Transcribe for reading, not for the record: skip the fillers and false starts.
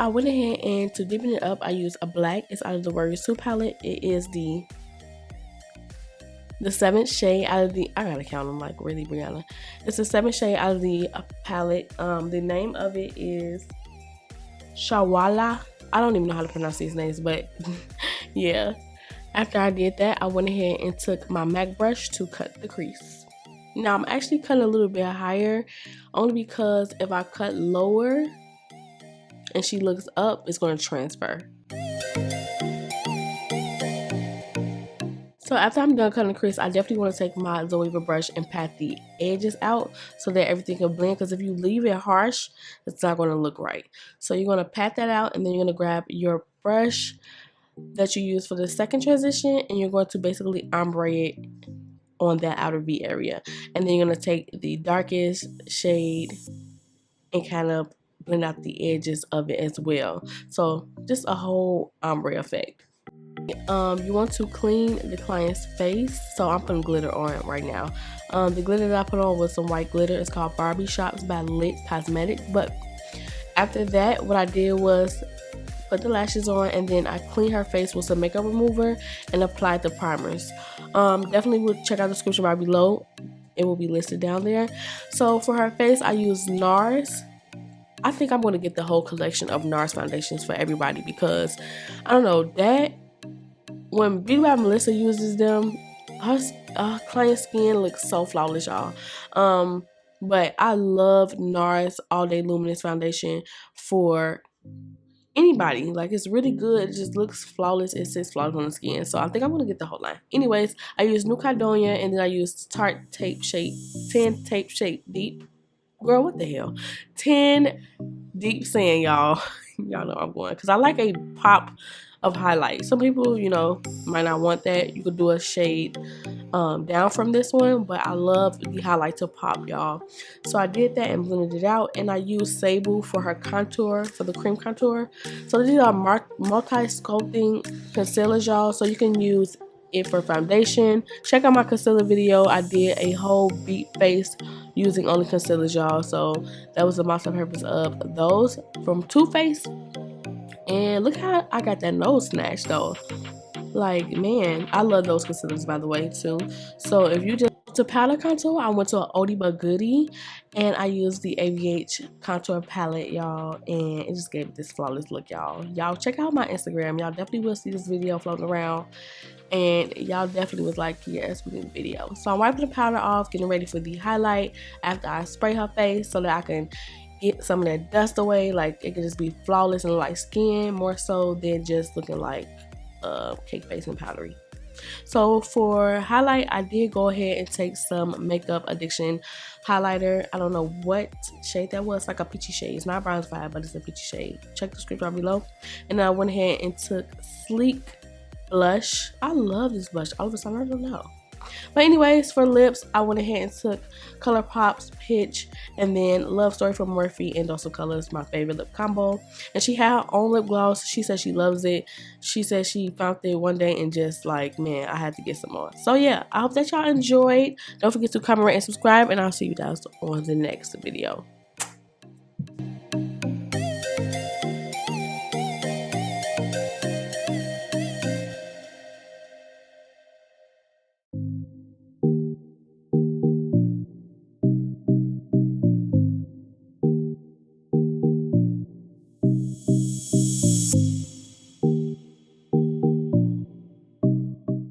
I went ahead and to deepen it up, I used a black. It's out of the Warriors 2 palette. It is the 7th shade out of the, I gotta count them like really, Brianna. It's the 7th shade out of the palette. The name of it is Shawala. I don't even know how to pronounce these names, but yeah. After I did that, I went ahead and took my MAC brush to cut the crease. Now I'm actually cutting a little bit higher, only because if I cut lower and she looks up, it's going to transfer. So after I'm done cutting the crease, I definitely want to take my Zoeva brush and pat the edges out so that everything can blend, because if you leave it harsh, it's not going to look right. So you're going to pat that out, and then you're going to grab your brush that you use for the second transition, and you're going to basically ombre it on that outer V area. And then you're going to take the darkest shade and kind of blend out the edges of it as well. So just a whole ombre effect. You want to clean the client's face, so I'm putting glitter on it right now. The glitter that I put on was some white glitter. It's called Barbie Shops by Lit Cosmetics. But after that, what I did was put the lashes on, and then I cleaned her face with some makeup remover and applied the primers. Definitely will check out the description bar below. It will be listed down there. So for her face, I used NARS. I think I'm going to get the whole collection of NARS foundations for everybody, because I don't know, that when Beauty by Melissa uses them, her client skin looks so flawless, y'all. But I love NARS All Day Luminous Foundation for anybody. Like, it's really good. It just looks flawless. It sits flawless on the skin. So I think I'm going to get the whole line. Anyways, I used New Caledonia, and then I used Tarte Tape Shape 10 Tape Shape Deep. Girl, what the hell? 10 Deep Sand, y'all. Y'all know I'm going, because I like a pop of highlight. Some people, you know, might not want that. You could do a shade down from this one, but I love the highlight to pop, y'all. So I did that and blended it out, and I used Sable for her contour, for the cream contour. So these are multi-sculpting concealers, y'all, so you can use it for foundation. Check out my concealer video. I did a whole beat face using only concealers, y'all. So that was the multi-purpose of those from Too Faced. And look how I got that nose snatched though. Like, man, I love those concealers, by the way, too. So if you just to powder contour, I went to an Oldie But Goodie, and I used the AVH contour palette, y'all, and it just gave it this flawless look, y'all. Y'all check out my Instagram. Y'all definitely will see this video floating around, and y'all definitely was like, yes, we need a video. So I'm wiping the powder off, getting ready for the highlight after I spray her face so that I can get some of that dust away. Like, it can just be flawless and like skin, more so than just looking like cake face and powdery. So for highlight, I did go ahead and take some Makeup Addiction highlighter. I don't know what shade that was. It's like a peachy shade. It's not Bronze Vibe, but it's a peachy shade. Check the description down below. And then I went ahead and took Sleek blush. I love this blush. All of a sudden, I don't know. But anyways, for lips, I went ahead and took ColourPop's Pitch, and then Love Story from Morphe and Dose of Colors, my favorite lip combo. And she had her own lip gloss. She said she loves it. She said she found it one day and just like, man, I had to get some more. So yeah, I hope that y'all enjoyed. Don't forget to comment, rate, and subscribe, and I'll see you guys on the next video.